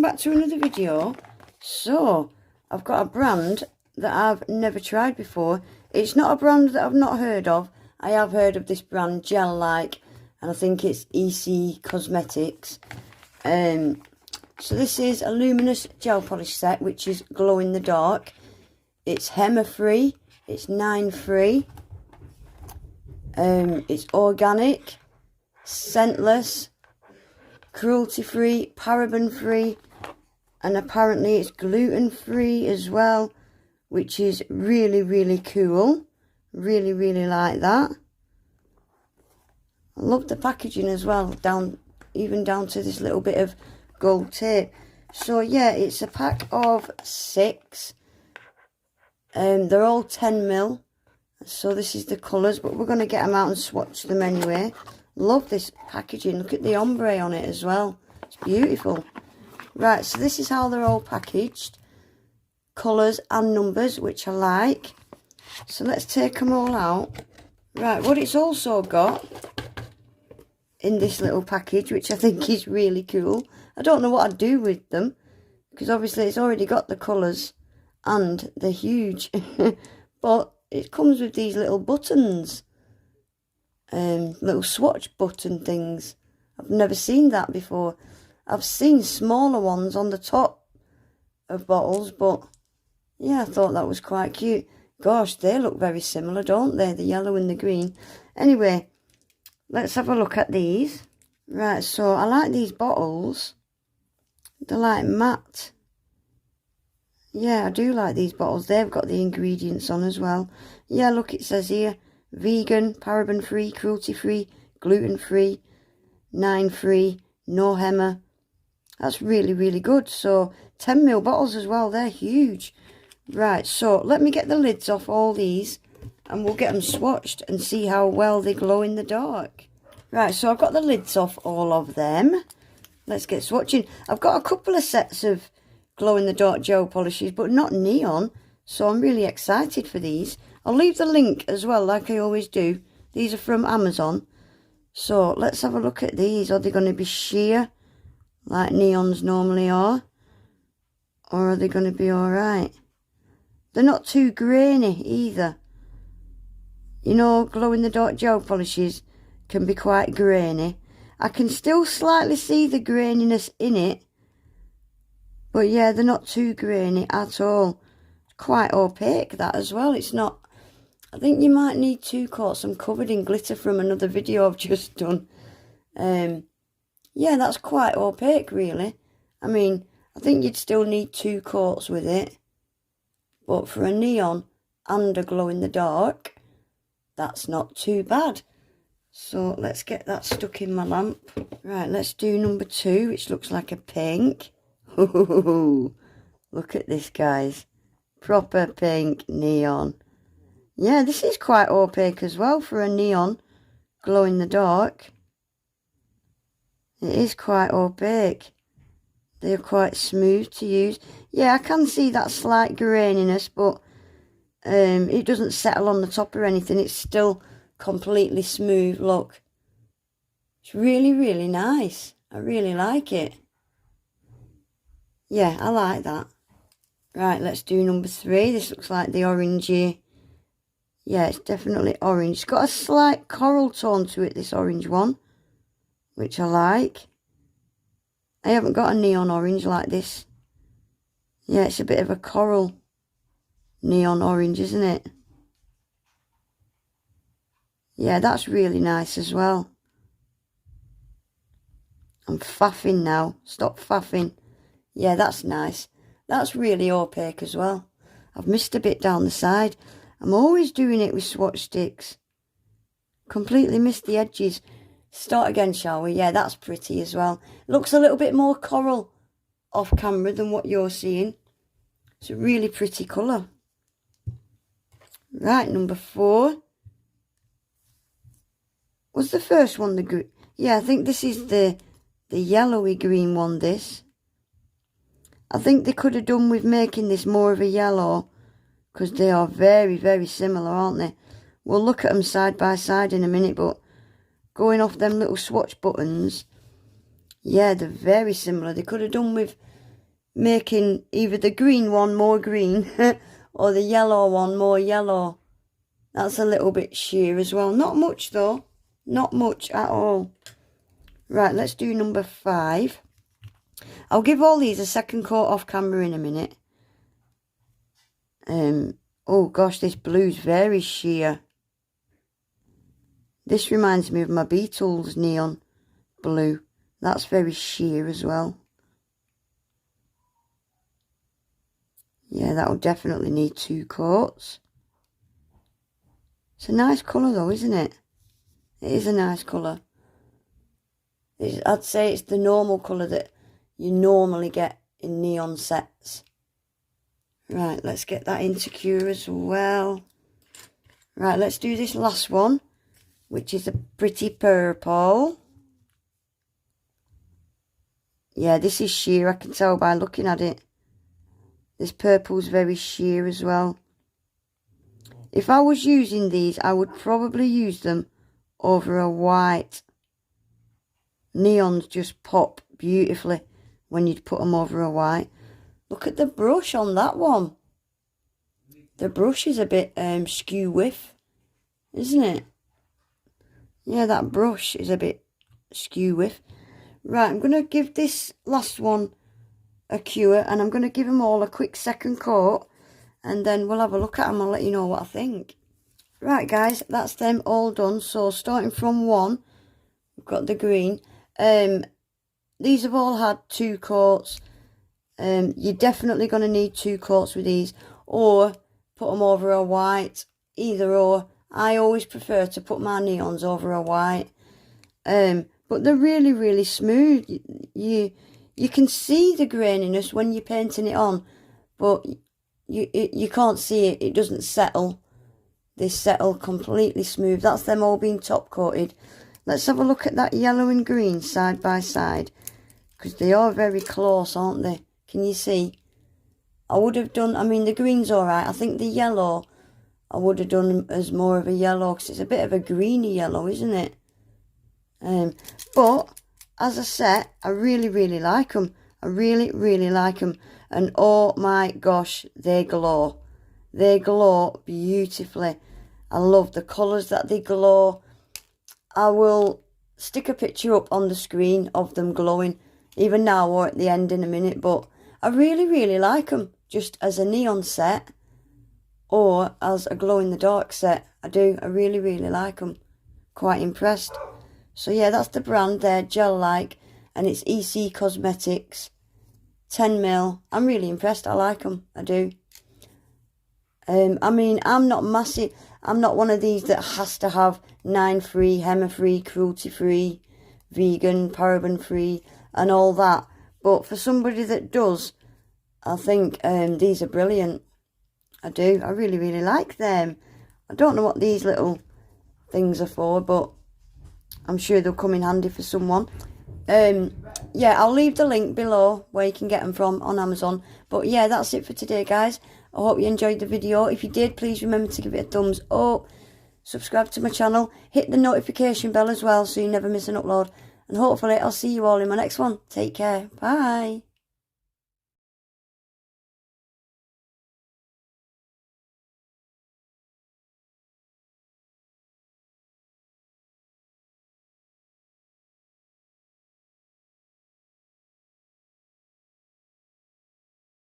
welcome back to another video. So I've got a brand that I've never tried before. It's not a brand that I've not heard of. I have heard of this brand, Gelike, and I think it's EC Cosmetics. So this is a luminous gel polish set, which is glow in the dark. It's HEMA free, it's 9 free, it's organic, scentless, cruelty free, paraben free, and apparently it's gluten free as well, which is really cool. Really like that. I love the packaging as well, even down to this little bit of gold tape. So yeah, it's a pack of 6. They're all 10ml. So this is the colours, but we're going to get them out and swatch them anyway. Love this packaging. Look at the ombre on it as well. It's beautiful. Right, so this is how they're all packaged. Colours and numbers, which I like. So let's take them all out. Right, what it's also got in this little package, which I think is really cool. I don't know what I'd do with them, because obviously it's already got the colours and they're huge. But it comes with these little buttons. Little swatch button things. I've never seen that before. I've seen smaller ones on the top of bottles, but yeah, I thought that was quite cute. Gosh, they look very similar, don't they? The yellow and the green. Anyway, let's have a look at these. Right, so I like these bottles. They're like matte. Yeah, I do like these bottles. They've got the ingredients on as well. Yeah, look, it says here, vegan, paraben free, cruelty free, gluten free, 9 free, no HEMA. That's really good. So 10ml bottles as well. They're huge. Right, so let me get the lids off all these and we'll get them swatched and see how well they glow in the dark. Right, so I've got the lids off all of them. Let's get swatching. I've got a couple of sets of glow in the dark gel polishes, but not neon, so I'm really excited for these. I'll leave the link as well, like I always do. These are from Amazon. So let's have a look at these. Are they going to be sheer like neons normally are, or are they going to be alright? They're not too grainy either. You know, glow in the dark gel polishes can be quite grainy. I can still slightly see the graininess in it, but yeah, they're not too grainy at all. Quite opaque, that as well. It's not... I think you might need 2 coats. I'm covered in glitter from another video I've just done. Yeah, that's quite opaque, really. I mean, I think you'd still need 2 coats with it. But for a neon and a glow in the dark, that's not too bad. So let's get that stuck in my lamp. Right, let's do number 2, which looks like a pink. Ooh, look at this, guys. Proper pink neon. Yeah, this is quite opaque as well for a neon glow in the dark. It is quite opaque. They're quite smooth to use. Yeah, I can see that slight graininess, but it doesn't settle on the top or anything. It's still completely smooth. Look. It's really nice. I really like it. Yeah, I like that. Right, let's do number 3. This looks like the orangey. Yeah, it's definitely orange. It's got a slight coral tone to it, this orange one, which I like. I haven't got a neon orange like this. Yeah, it's a bit of a coral neon orange, isn't it? Yeah, that's really nice as well. I'm faffing now. Stop faffing. Yeah, that's nice. That's really opaque as well. I've missed a bit down the side. I'm always doing it with swatch sticks. Completely missed the edges. Start again, shall we? Yeah, that's pretty as well. Looks a little bit more coral off camera than what you're seeing. It's a really pretty colour. Right, number 4. Was the first one the green? Yeah, I think this is the yellowy green one, this. I think they could have done with making this more of a yellow, because they are very similar, aren't they? We'll look at them side by side in a minute, but going off them little swatch buttons, yeah, they're very similar. They could have done with making either the green one more green or the yellow one more yellow. That's a little bit sheer as well. Not much though. Not much at all. Right, let's do number 5. I'll give all these a second coat off camera in a minute. Oh gosh, this blue's very sheer. This reminds me of my Beatles neon blue. That's very sheer as well. Yeah, that'll definitely need 2 coats. It's a nice colour though, isn't it? It is a nice colour. I'd say it's the normal colour that you normally get in neon sets. Right, let's get that into cure as well. Right, let's do this last one, which is a pretty purple. Yeah, this is sheer, I can tell by looking at it. This purple's very sheer as well. If I was using these, I would probably use them over a white. Neons just pop beautifully when you'd put them over a white. Look at the brush on that one. The brush is a bit skew whiff, isn't it? Yeah, that brush is a bit skew whiff. Right, I'm going to give this last one a cure, and I'm going to give them all a quick second coat, and then we'll have a look at them and let you know what I think. Right guys, that's them all done. So starting from 1, we've got the green. These have all had 2 coats. You're definitely going to need 2 coats with these, or put them over a white, either or. I always prefer to put my neons over a white. But they're really, really smooth. You can see the graininess when you're painting it on, but you can't see it. It doesn't settle. They settle completely smooth. That's them all being top coated. Let's have a look at that yellow and green side by side, because they are very close, aren't they? Can you see? I would have done, I mean, the green's alright. I think the yellow, I would have done as more of a yellow, because it's a bit of a greeny yellow, isn't it? But, as a set, I really, really like them. I really, really like them. And oh my gosh, they glow. They glow beautifully. I love the colours that they glow. I will stick a picture up on the screen of them glowing, even now or at the end in a minute. But I really, really like them, just as a neon set or as a glow-in-the-dark set. I do. I really, really like them. Quite impressed. So yeah, that's the brand there, Gelike, and it's EC Cosmetics, 10mm. I'm really impressed. I like them. I do. I mean, I'm not massive. I'm not one of these that has to have 9-free, HEMA-free, cruelty-free, vegan, paraben-free, and all that. But for somebody that does, I think these are brilliant. I do. I really, really like them. I don't know what these little things are for, but I'm sure they'll come in handy for someone. Yeah, I'll leave the link below where you can get them from on Amazon. But yeah, that's it for today, guys. I hope you enjoyed the video. If you did, please remember to give it a thumbs up. Subscribe to my channel. Hit the notification bell as well so you never miss an upload. And hopefully I'll see you all in my next one. Take care. Bye.